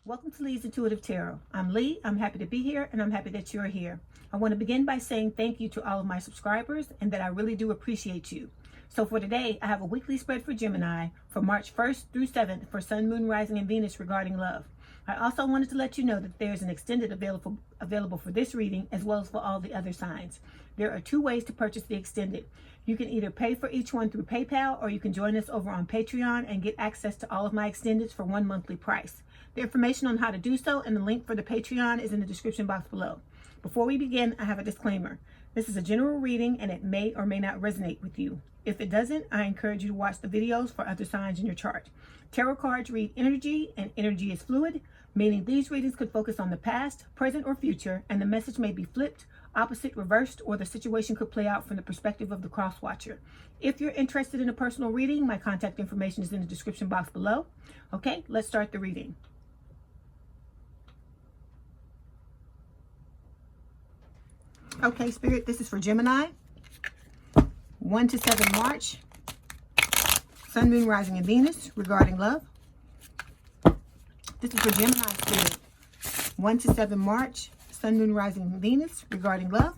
Welcome to Leigh's Intuitive Tarot. I'm Leigh. I'm happy to be here, and I'm happy that you're here. I want to begin by saying thank you to all of my subscribers and that I really do appreciate you. So for today, I have a weekly spread for Gemini for March 1st through 7th for Sun, Moon, Rising, and Venus regarding love. I also wanted to let you know that there's an extended available for this reading as well as for all the other signs. There are two ways to purchase the extended. You can either pay for each one through PayPal, or you can join us over on Patreon and get access to all of my extendeds for one monthly price. The information on how to do so and the link for the Patreon is in the description box below. Before we begin, I have a disclaimer. This is a general reading and it may or may not resonate with you. If it doesn't, I encourage you to watch the videos for other signs in your chart. Tarot cards read energy, and energy is fluid, meaning these readings could focus on the past, present, or future, and the message may be flipped, opposite, reversed, or the situation could play out from the perspective of the cross-watcher. If you're interested in a personal reading, my contact information is in the description box below. Okay, let's start the reading. Okay, Spirit, this is for Gemini. 1 to 7 March. Sun, Moon, Rising, and Venus regarding love. This is for Gemini, Spirit. 1 to 7 March. Sun, Moon, Rising, and Venus regarding love.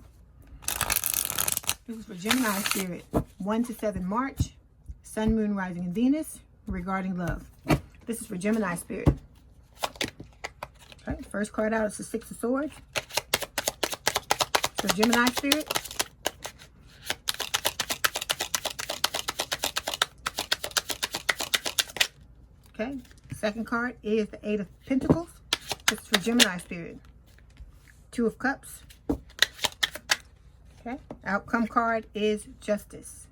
This is for Gemini, Spirit. 1 to 7 March. Sun, Moon, Rising, and Venus regarding love. This is for Gemini, Spirit. Okay, first card out is the Six of Swords. For Gemini, Spirit. Okay, second card is the Eight of Pentacles. This is for Gemini, Spirit. Two of Cups. Okay, outcome card is Justice.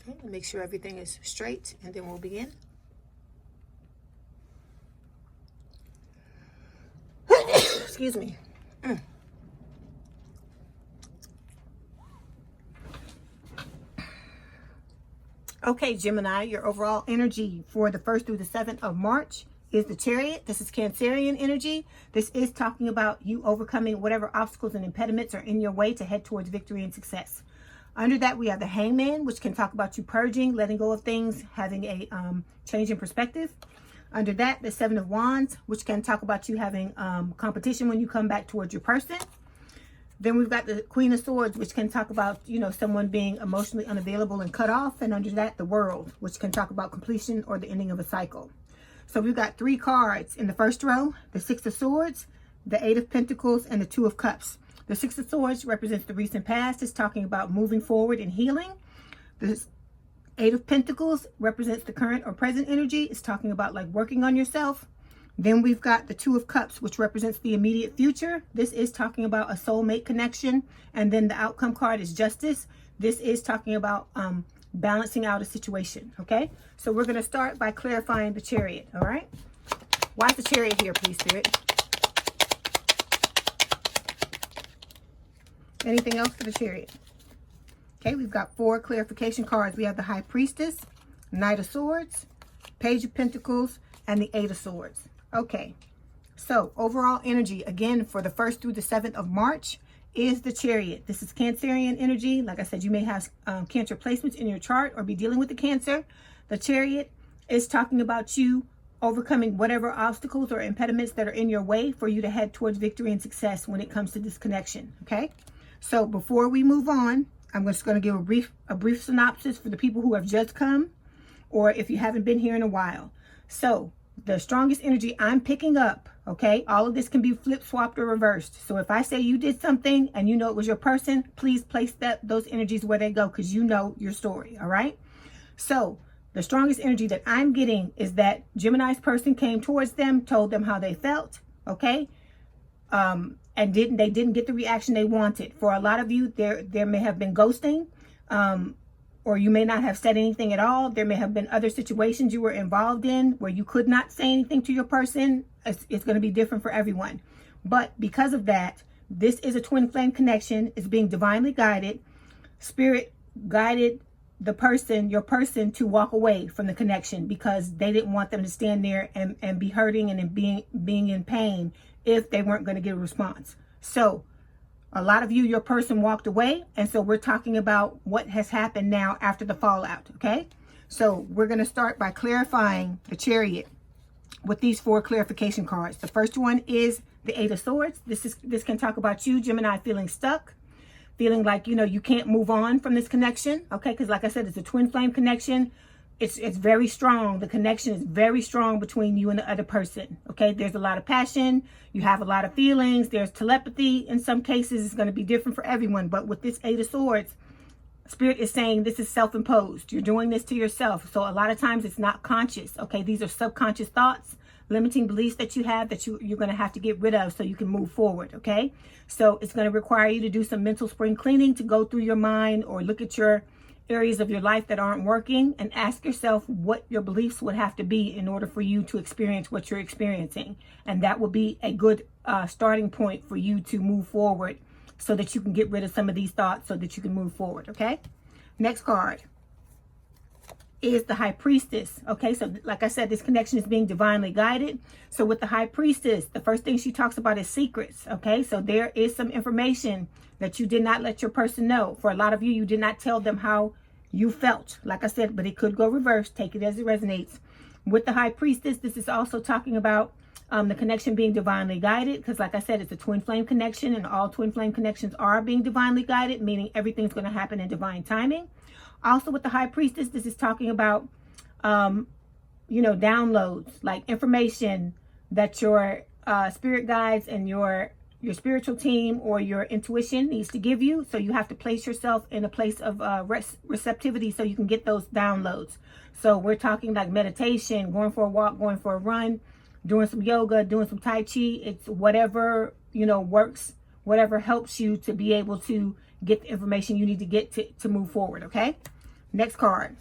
Okay, make sure everything is straight and then we'll begin. Excuse me. Okay, Gemini, your overall energy for the 1st through the 7th of March is the Chariot. This is Cancerian energy. This is talking about you overcoming whatever obstacles and impediments are in your way to head towards victory and success. Under that, we have the Hangman, which can talk about you purging, letting go of things, having a change in perspective. Under that, the Seven of Wands, which can talk about you having competition when you come back towards your person. Then we've got the Queen of Swords, which can talk about, someone being emotionally unavailable and cut off. And under that, the World, which can talk about completion or the ending of a cycle. So we've got three cards in the first row: the Six of Swords, the Eight of Pentacles, and the Two of Cups. The Six of Swords represents the recent past. It's talking about moving forward and healing. The Eight of Pentacles represents the current or present energy. It's talking about like working on yourself. Then we've got the Two of Cups, which represents the immediate future. This is talking about a soulmate connection. And then the outcome card is Justice. This is talking about balancing out a situation. Okay, so we're going to start by clarifying the Chariot. All right, why is the Chariot here, please, Spirit? Anything else for the Chariot? Okay, we've got 4 clarification cards. We have the High Priestess, Knight of Swords, Page of Pentacles, and the Eight of Swords. Okay, so overall energy, again, for the 1st through the 7th of March is the Chariot. This is Cancerian energy. Like I said, you may have Cancer placements in your chart or be dealing with the Cancer. The Chariot is talking about you overcoming whatever obstacles or impediments that are in your way for you to head towards victory and success when it comes to this connection. Okay, so before we move on, I'm just going to give a brief synopsis for the people who have just come, or if you haven't been here in a while. So the strongest energy I'm picking up, okay, all of this can be flipped, swapped, or reversed. So if I say you did something and you know it was your person, please place those energies where they go, because you know your story. All right, so the strongest energy that I'm getting is that Gemini's person came towards them, told them how they felt, okay, and they didn't get the reaction they wanted. For a lot of you, there may have been ghosting, or you may not have said anything at all. There may have been other situations you were involved in where you could not say anything to your person. It's going to be different for everyone. But because of that, this is a twin flame connection. It's being divinely guided. Spirit guided the person, your person, to walk away from the connection because they didn't want them to stand there and be hurting and being in pain if they weren't going to get a response. So A lot of you, your person walked away. And so we're talking about what has happened now after the fallout. Okay. So we're going to start by clarifying the Chariot with these 4 clarification cards. The first one is the 8 of Swords. This can talk about you, Gemini, feeling stuck, feeling like, you know, you can't move on from this connection. Okay. Because like I said, it's a twin flame connection. It's very strong. The connection is very strong between you and the other person. Okay. There's a lot of passion. You have a lot of feelings. There's telepathy. In some cases, it's going to be different for everyone. But with this 8 of Swords, Spirit is saying this is self-imposed. You're doing this to yourself. So a lot of times it's not conscious. Okay. These are subconscious thoughts, limiting beliefs that you have that you're going to have to get rid of so you can move forward. Okay. So it's going to require you to do some mental spring cleaning, to go through your mind or look at your areas of your life that aren't working and ask yourself what your beliefs would have to be in order for you to experience what you're experiencing. And that would be a good starting point for you to move forward so that you can get rid of some of these thoughts so that you can move forward. Okay. Next card is the High Priestess. Okay. So like I said, this connection is being divinely guided. So with the High Priestess, the first thing she talks about is secrets. Okay. So there is some information that you did not let your person know. For a lot of you, you did not tell them how you felt. Like I said, but it could go reverse. Take it as it resonates. With the High Priestess, this is also talking about the connection being divinely guided. Because like I said, it's a twin flame connection, and all twin flame connections are being divinely guided, meaning everything's going to happen in divine timing. Also with the High Priestess, this is talking about, you know, downloads, like information that your spirit guides and your spiritual team or your intuition needs to give you. So you have to place yourself in a place of receptivity so you can get those downloads. So we're talking like meditation, going for a walk, going for a run, doing some yoga, doing some Tai Chi. It's whatever, you know, works, whatever helps you to be able to get the information you need to get to move forward. Okay. Next card,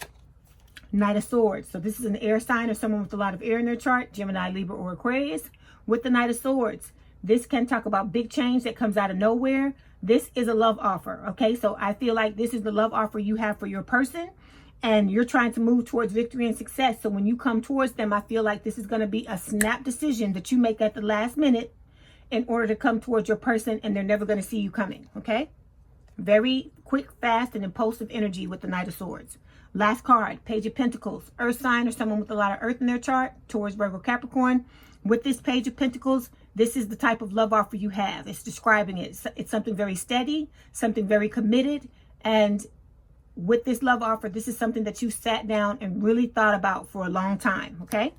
Knight of Swords. So this is an air sign or someone with a lot of air in their chart, Gemini, Libra, or Aquarius. With the Knight of Swords, this can talk about big change that comes out of nowhere. This is a love offer. Okay. So I feel like this is the love offer you have for your person, and you're trying to move towards victory and success. So when you come towards them, I feel like this is going to be a snap decision that you make at the last minute in order to come towards your person, and they're never going to see you coming. Okay. Very quick, fast, and impulsive energy with the Knight of Swords. Last card, Page of Pentacles. Earth sign or someone with a lot of earth in their chart, Taurus, Virgo, Capricorn. With this Page of Pentacles, this is the type of love offer you have. It's describing it. It's something very steady, something very committed. And with this love offer, this is something that you sat down and really thought about for a long time. Okay.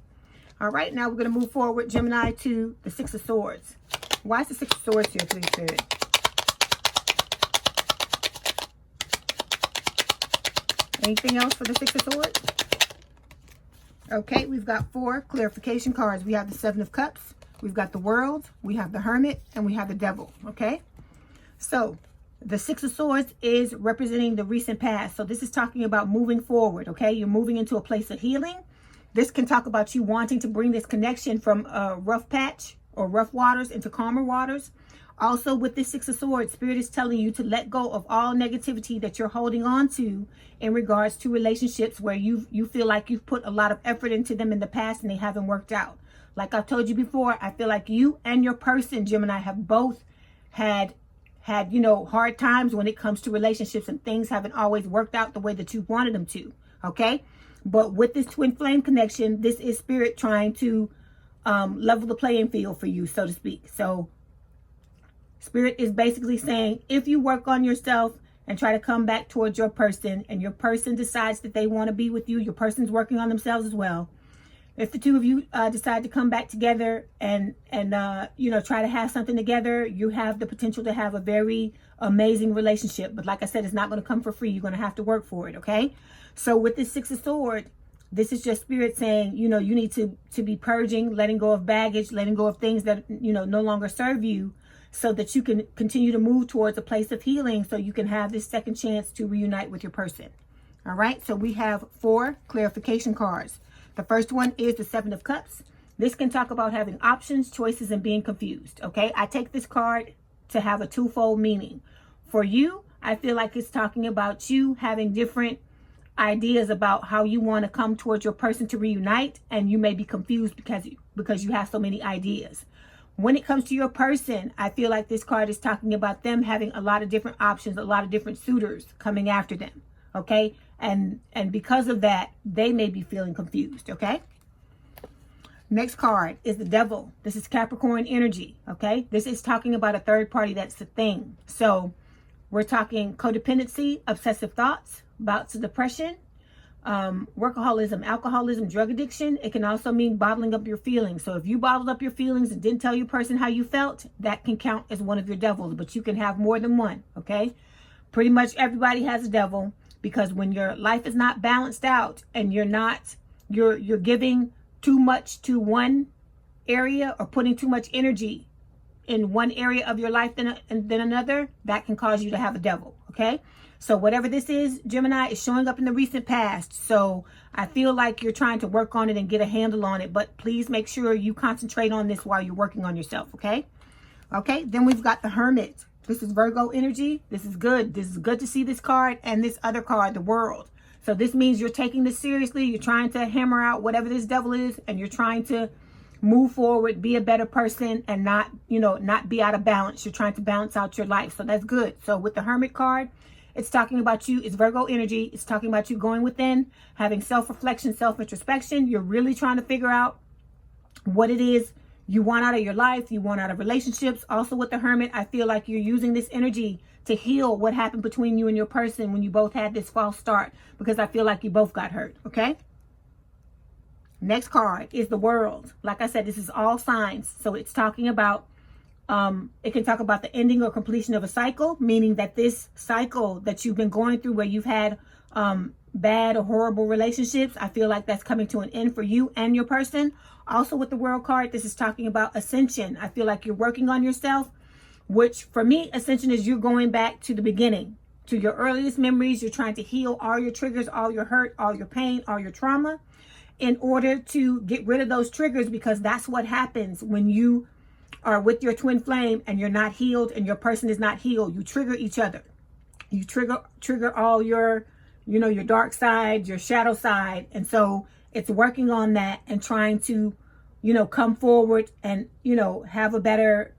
All right. Now we're going to move forward, Gemini, to the Six of Swords. Why is the Six of Swords here, please, Spirit? Anything else for the Six of Swords? Okay, we've got 4 clarification cards. We have the Seven of Cups, we've got the World, we have the Hermit, and we have the Devil. Okay, so the Six of Swords is representing the recent past. So this is talking about moving forward. Okay, you're moving into a place of healing. This can talk about you wanting to bring this connection from a rough patch or rough waters into calmer waters. Also with this Six of Swords, Spirit is telling you to let go of all negativity that you're holding on to in regards to relationships where you feel like you've put a lot of effort into them in the past and they haven't worked out. Like I've told you before, I feel like you and your person, Gemini, have both had, you know, hard times when it comes to relationships, and things haven't always worked out the way that you wanted them to. Okay. But with this twin flame connection, this is Spirit trying to level the playing field for you, so to speak. So Spirit is basically saying, if you work on yourself and try to come back towards your person, and your person decides that they want to be with you, your person's working on themselves as well. If the two of you decide to come back together and you know, try to have something together, you have the potential to have a very amazing relationship. But like I said, it's not going to come for free. You're going to have to work for it. Okay. So with this Six of Swords, this is just Spirit saying, you know, you need to be purging, letting go of baggage, letting go of things that, you know, no longer serve you, so that you can continue to move towards a place of healing, so you can have this second chance to reunite with your person. All right. So we have 4 clarification cards. The first one is the Seven of Cups. This can talk about having options, choices, and being confused. Okay. I take this card to have a twofold meaning. For you, I feel like it's talking about you having different ideas about how you want to come towards your person to reunite, and you may be confused because you have so many ideas. When it comes to your person, I feel like this card is talking about them having a lot of different options, a lot of different suitors coming after them, okay? And because of that, they may be feeling confused, okay? Next card is the Devil. This is Capricorn energy, okay? This is talking about a third party that's the thing. So we're talking codependency, obsessive thoughts, bouts of depression, workaholism, alcoholism, drug addiction. It can also mean bottling up your feelings. So if you bottled up your feelings and didn't tell your person how you felt, that can count as one of your devils, but you can have more than one, okay? Pretty much everybody has a devil, because when your life is not balanced out and you're giving too much to one area or putting too much energy in one area of your life than another, that can cause you to have a devil, okay? So whatever this is, Gemini, is showing up in the recent past. So I feel like you're trying to work on it and get a handle on it, but please make sure you concentrate on this while you're working on yourself, okay? Okay, then we've got the Hermit. This is Virgo energy. This is good. This is good to see this card and this other card, the World. So this means you're taking this seriously. You're trying to hammer out whatever this devil is, and you're trying to move forward, be a better person, and not be out of balance. You're trying to balance out your life. So that's good. So with the Hermit card, it's talking about you. It's Virgo energy. It's talking about you going within, having self-reflection, self-introspection. You're really trying to figure out what it is you want out of your life, you want out of relationships. Also with the Hermit, I feel like you're using this energy to heal what happened between you and your person when you both had this false start, because I feel like you both got hurt, okay? Next card is the World. Like I said, this is all signs. So it's talking about, it can talk about the ending or completion of a cycle, meaning that this cycle that you've been going through where you've had bad or horrible relationships, I feel like that's coming to an end for you and your person. Also with the World card, this is talking about ascension. I feel like you're working on yourself, which for me, ascension is you're going back to the beginning, to your earliest memories. You're trying to heal all your triggers, all your hurt, all your pain, all your trauma, in order to get rid of those triggers, because that's what happens when you are with your twin flame and you're not healed and your person is not healed. You trigger each other. You trigger all your, your dark side, your shadow side. And so it's working on that and trying to, come forward and, have a better,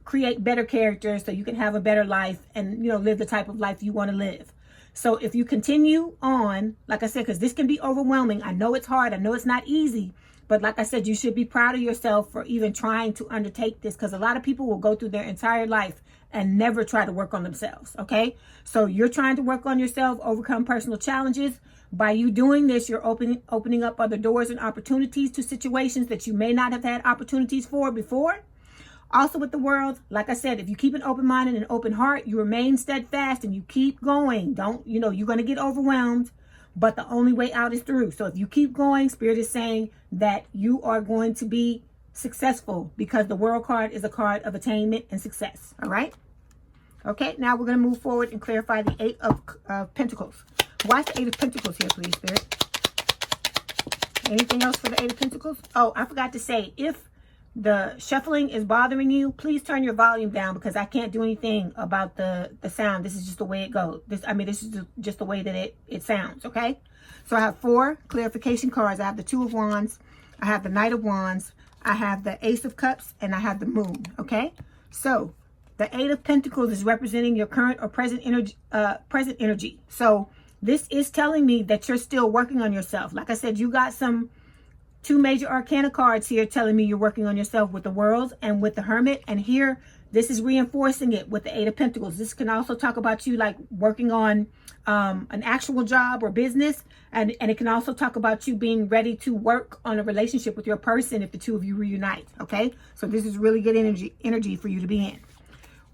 create better characters so you can have a better life and, live the type of life you want to live. So if you continue on, like I said, because this can be overwhelming. I know it's hard. I know it's not easy. But like I said, you should be proud of yourself for even trying to undertake this, because a lot of people will go through their entire life and never try to work on themselves, okay? So you're trying to work on yourself, overcome personal challenges. By you doing this, you're opening up other doors and opportunities to situations that you may not have had opportunities for before. Also with the World, like I said, if you keep an open mind and an open heart, you remain steadfast and you keep going. You're going to get overwhelmed, but the only way out is through. So if you keep going, Spirit is saying that you are going to be successful, because the World card is a card of attainment and success. All right. Okay. Now we're going to move forward and clarify the Eight of Pentacles. Why is the Eight of Pentacles here, please, Spirit? Anything else for the Eight of Pentacles? Oh, I forgot to say, if the shuffling is bothering you, please turn your volume down, because I can't do anything about the sound. This is just the way it goes. This is just the way that it sounds, okay? So I have 4 clarification cards. I have the Two of Wands, I have the Knight of Wands, I have the Ace of Cups, and I have the Moon, okay? So the Eight of Pentacles is representing your current or present energy. So this is telling me that you're still working on yourself. Like I said, you got some 2 major arcana cards here telling me you're working on yourself with the World and with the Hermit. And here, this is reinforcing it with the Eight of Pentacles. This can also talk about you like working on an actual job or business. And it can also talk about you being ready to work on a relationship with your person if the two of you reunite. Okay, so this is really good energy for you to be in.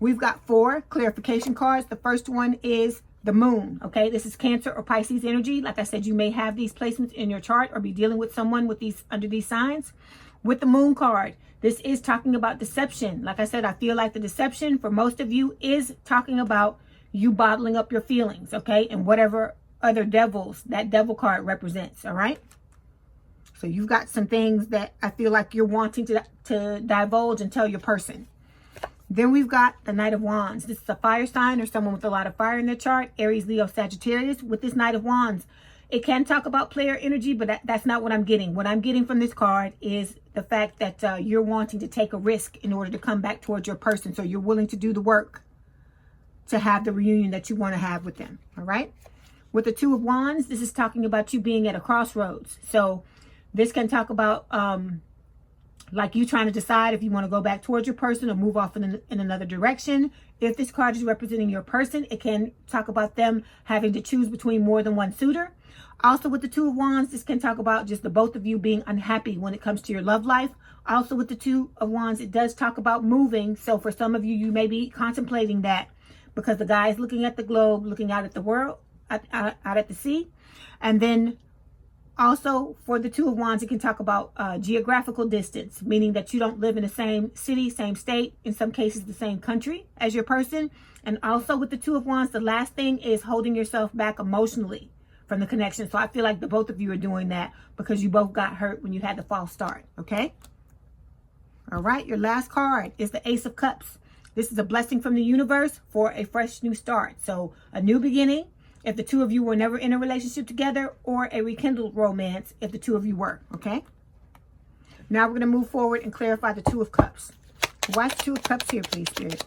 We've got 4 clarification cards. The first one is the Moon. Okay, this is Cancer or Pisces energy. Like I said, you may have these placements in your chart or be dealing with someone with these under these signs. With the Moon card, this is talking about deception. Like I said, I feel like the deception for most of you is talking about you bottling up your feelings, okay, and whatever other devils that devil card represents. All right, so you've got some things that I feel like you're wanting to divulge and tell your person. Then we've got the Knight of Wands. This is a fire sign or someone with a lot of fire in their chart. Aries, Leo, Sagittarius. With this Knight of Wands, it can talk about player energy, but that's not what I'm getting. What I'm getting from this card is the fact that you're wanting to take a risk in order to come back towards your person. So you're willing to do the work to have the reunion that you want to have with them. All right. With the Two of Wands, this is talking about you being at a crossroads. So this can talk about like you trying to decide if you want to go back towards your person or move off in another direction. If this card is representing your person, it can talk about them having to choose between more than one suitor. Also with the Two of Wands, this can talk about just the both of you being unhappy when it comes to your love life. Also with the Two of Wands, it does talk about moving. So for some of you, you may be contemplating that because the guy is looking at the globe, looking out at the world, out at the sea. And then also for the Two of Wands, it can talk about geographical distance, meaning that you don't live in the same city, same state, in some cases the same country as your person. And also with the Two of Wands, the last thing is holding yourself back emotionally from the connection. So I feel like the both of you are doing that because you both got hurt when you had the false start. Okay. All right. Your last card is the Ace of Cups. This is a blessing from the universe for a fresh new start. So a new beginning if the two of you were never in a relationship together, or a rekindled romance if the two of you were. Okay. Now we're going to move forward and clarify the Two of Cups. Why's the Two of Cups here, please, Spirit?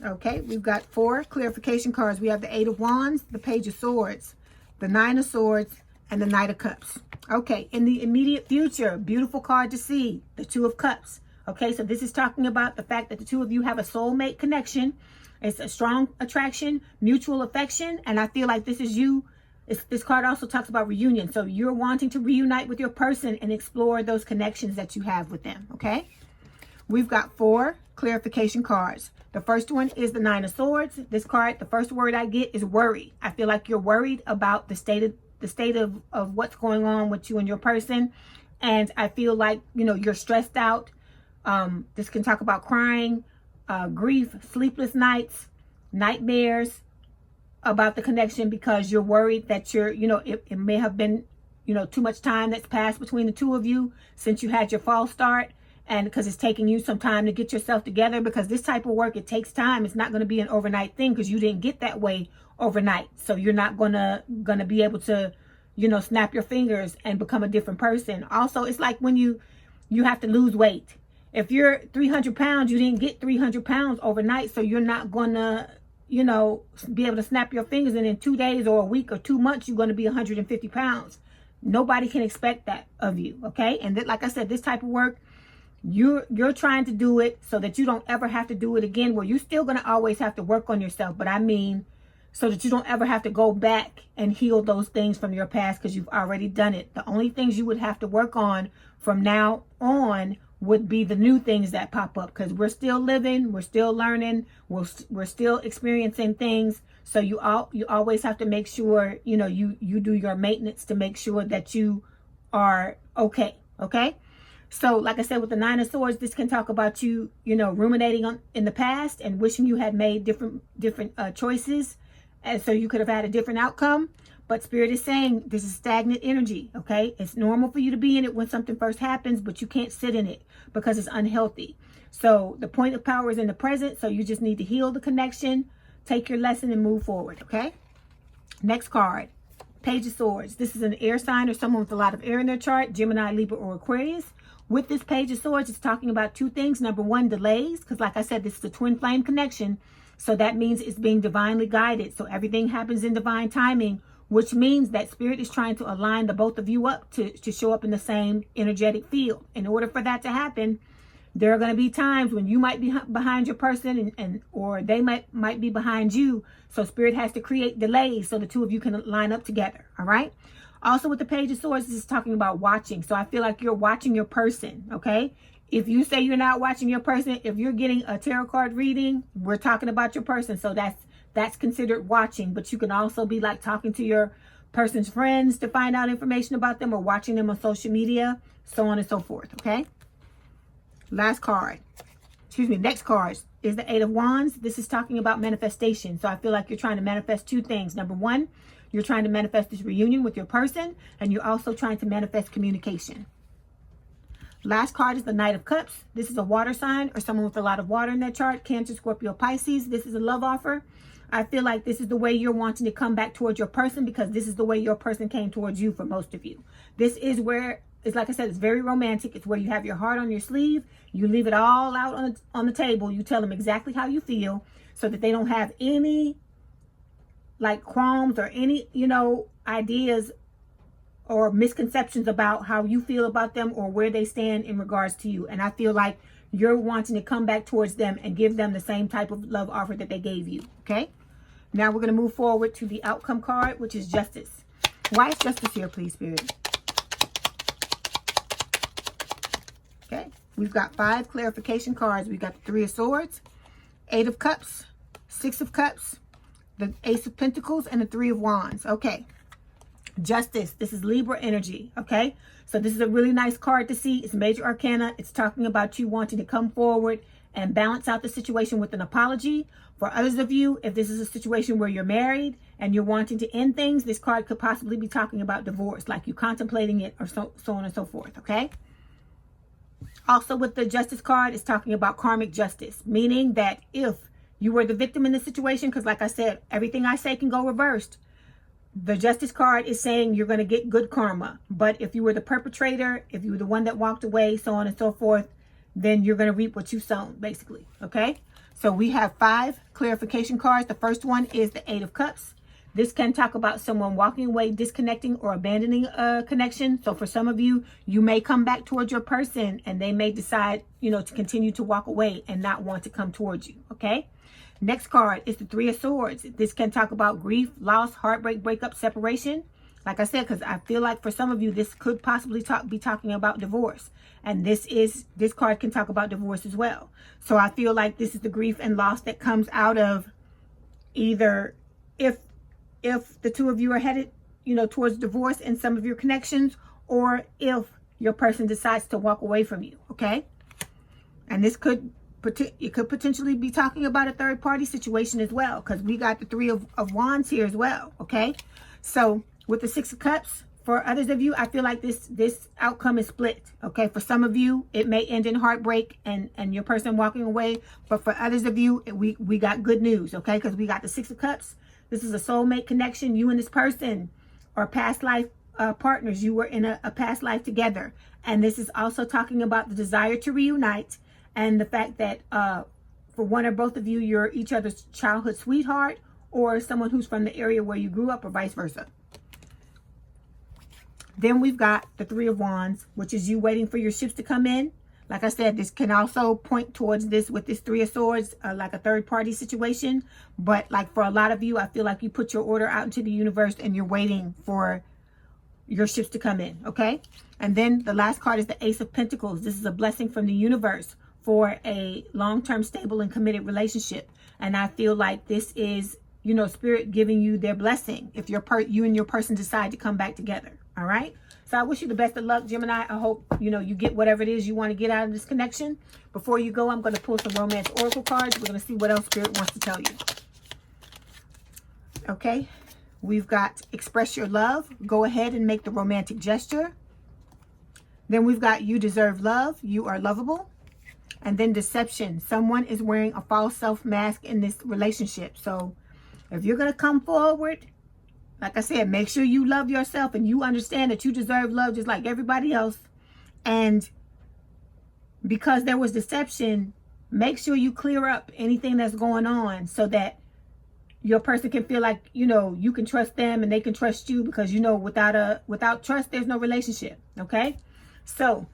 Okay, we've got 4 clarification cards. We have the Eight of Wands, the Page of Swords, the Nine of Swords, and the Knight of Cups. Okay, in the immediate future, beautiful card to see, the Two of Cups. Okay, so this is talking about the fact that the two of you have a soulmate connection. It's a strong attraction, mutual affection, and I feel like this is you. This card also talks about reunion. So you're wanting to reunite with your person and explore those connections that you have with them, okay? We've got 4 clarification cards. The first one is the Nine of Swords. This card, the first word I get is worry. I feel like you're worried about the state of what's going on with you and your person. And I feel like, you know, you're stressed out. This can talk about crying, grief, sleepless nights, nightmares about the connection because you're worried that you're, you know, it may have been, you know, too much time that's passed between the two of you since you had your false start. And because it's taking you some time to get yourself together, because this type of work, it takes time. It's not going to be an overnight thing because you didn't get that way overnight. So you're not gonna be able to, you know, snap your fingers and become a different person. Also, it's like when you have to lose weight. If you're 300 pounds, you didn't get 300 pounds overnight. So you're not gonna, you know, be able to snap your fingers and in 2 days or a week or 2 months, you're going to be 150 pounds. Nobody can expect that of you. Okay. And like I said, this type of work, you're trying to do it so that you don't ever have to do it again. Well, you're still going to always have to work on yourself, but I mean so that you don't ever have to go back and heal those things from your past because you've already done it. The only things you would have to work on from now on would be the new things that pop up, because we're still living, we're still learning, we're still experiencing things. So you always have to make sure, you know, you do your maintenance to make sure that you are okay. Okay. So like I said, with the Nine of Swords, this can talk about you, you know, ruminating in the past and wishing you had made different choices. And so you could have had a different outcome. But Spirit is saying this is stagnant energy. Okay. It's normal for you to be in it when something first happens, but you can't sit in it because it's unhealthy. So the point of power is in the present. So you just need to heal the connection, take your lesson and move forward. Okay. Next card, Page of Swords. This is an air sign or someone with a lot of air in their chart, Gemini, Libra, or Aquarius. With this Page of Swords, it's talking about 2 things. Number 1, delays, because like I said, this is a twin flame connection. So that means it's being divinely guided. So everything happens in divine timing, which means that Spirit is trying to align the both of you up to show up in the same energetic field. In order for that to happen, there are going to be times when you might be behind your person or they might be behind you. So Spirit has to create delays so the two of you can line up together. All right. Also with the Page of Swords, this is talking about watching. So I feel like you're watching your person, okay? If you say you're not watching your person, if you're getting a tarot card reading, we're talking about your person. So that's considered watching. But you can also be like talking to your person's friends to find out information about them or watching them on social media, so on and so forth, okay? Next card is the Eight of Wands. This is talking about manifestation. So I feel like you're trying to manifest 2 things. Number 1, you're trying to manifest this reunion with your person, and you're also trying to manifest communication. Last card is the Knight of Cups. This is a water sign or someone with a lot of water in their chart, Cancer, Scorpio, Pisces. This is a love offer. I feel like this is the way you're wanting to come back towards your person, because this is the way your person came towards you for most of you. This is where, it's like I said, it's very romantic. It's where you have your heart on your sleeve. You leave it all out on the table. You tell them exactly how you feel so that they don't have any like qualms or any, ideas or misconceptions about how you feel about them or where they stand in regards to you. And I feel like you're wanting to come back towards them and give them the same type of love offer that they gave you. Okay. Now we're going to move forward to the outcome card, which is Justice. Why is Justice here, please, Spirit? Okay. We've got 5 clarification cards. We've got the 3 of Swords, 8 of Cups, 6 of Cups, the Ace of Pentacles, and the 3 of Wands. Okay. Justice. This is Libra energy. Okay. So this is a really nice card to see. It's major arcana. It's talking about you wanting to come forward and balance out the situation with an apology. For others of you, if this is a situation where you're married and you're wanting to end things, this card could possibly be talking about divorce, like you contemplating it, or so on and so forth. Okay. Also with the Justice card, it's talking about karmic justice, meaning that if you were the victim in the situation, because like I said, everything I say can go reversed. The Justice card is saying you're going to get good karma. But if you were the perpetrator, if you were the one that walked away, so on and so forth, then you're going to reap what you sown, basically. Okay? So we have 5 clarification cards. The first one is the 8 of Cups. This can talk about someone walking away, disconnecting, or abandoning a connection. So for some of you, you may come back towards your person and they may decide, to continue to walk away and not want to come towards you. Okay? Next card is the 3 of Swords. This can talk about grief, loss, heartbreak, breakup, separation. Like I said, because I feel like for some of you, this could possibly be talking about divorce. And this card can talk about divorce as well. So I feel like this is the grief and loss that comes out of either if the two of you are headed, towards divorce in some of your connections, or if your person decides to walk away from you. Okay. And it could potentially be talking about a third party situation as well, because we got the 3 of Wands here as well. Okay. So with the 6 of Cups, for others of you, I feel like this outcome is split. Okay. For some of you, it may end in heartbreak and your person walking away. But for others of you, we got good news. Okay. Because we got the 6 of Cups. This is a soulmate connection. You and this person are past life partners. You were in a past life together. And this is also talking about the desire to reunite. And the fact that for one or both of you, you're each other's childhood sweetheart, or someone who's from the area where you grew up, or vice versa. Then we've got the 3 of Wands, which is you waiting for your ships to come in. Like I said, this can also point towards this with this 3 of Swords, like a third party situation. But like for a lot of you, I feel like you put your order out into the universe and you're waiting for your ships to come in. Okay. And then the last card is the Ace of Pentacles. This is a blessing from the universe for a long-term, stable, and committed relationship. And I feel like this is, Spirit giving you their blessing if you and your person decide to come back together. All right. So I wish you the best of luck, Gemini. I hope, you get whatever it is you want to get out of this connection. Before you go, I'm going to pull some romance oracle cards. We're going to see what else Spirit wants to tell you. Okay. We've got express your love. Go ahead and make the romantic gesture. Then we've got you deserve love. You are lovable. And then deception. Someone is wearing a false self mask in this relationship. So if you're going to come forward, like I said, make sure you love yourself and you understand that you deserve love just like everybody else. And because there was deception, make sure you clear up anything that's going on so that your person can feel like, you can trust them and they can trust you, because, without trust, there's no relationship. Okay. So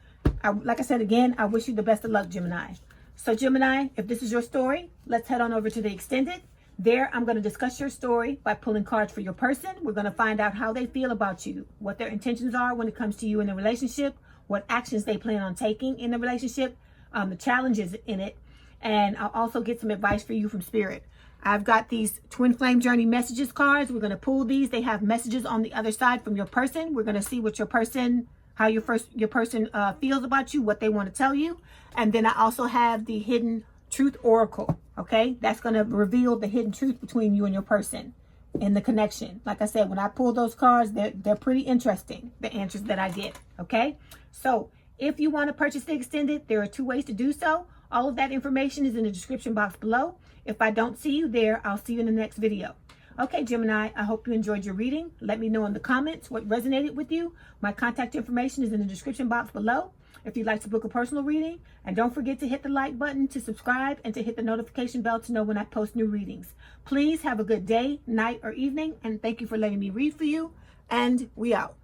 like I said, again, I wish you the best of luck, Gemini. So Gemini, if this is your story, let's head on over to the extended. There, I'm going to discuss your story by pulling cards for your person. We're going to find out how they feel about you, what their intentions are when it comes to you in the relationship, what actions they plan on taking in the relationship, the challenges in it. And I'll also get some advice for you from Spirit. I've got these Twin Flame Journey messages cards. We're going to pull these. They have messages on the other side from your person. We're going to see what your person, how your person feels about you, what they want to tell you. And then I also have the Hidden Truth Oracle. Okay, that's going to reveal the hidden truth between you and your person in the connection. Like I said, when I pull those cards, they're pretty interesting, the answers that I get. Okay, so if you want to purchase the extended, there are 2 ways to do so. All of that information is in the description box below. If I don't see you there, I'll see you in the next video. Okay, Gemini, I hope you enjoyed your reading. Let me know in the comments what resonated with you. My contact information is in the description box below if you'd like to book a personal reading. And don't forget to hit the like button to subscribe and to hit the notification bell to know when I post new readings. Please have a good day, night, or evening, and thank you for letting me read for you. And we out.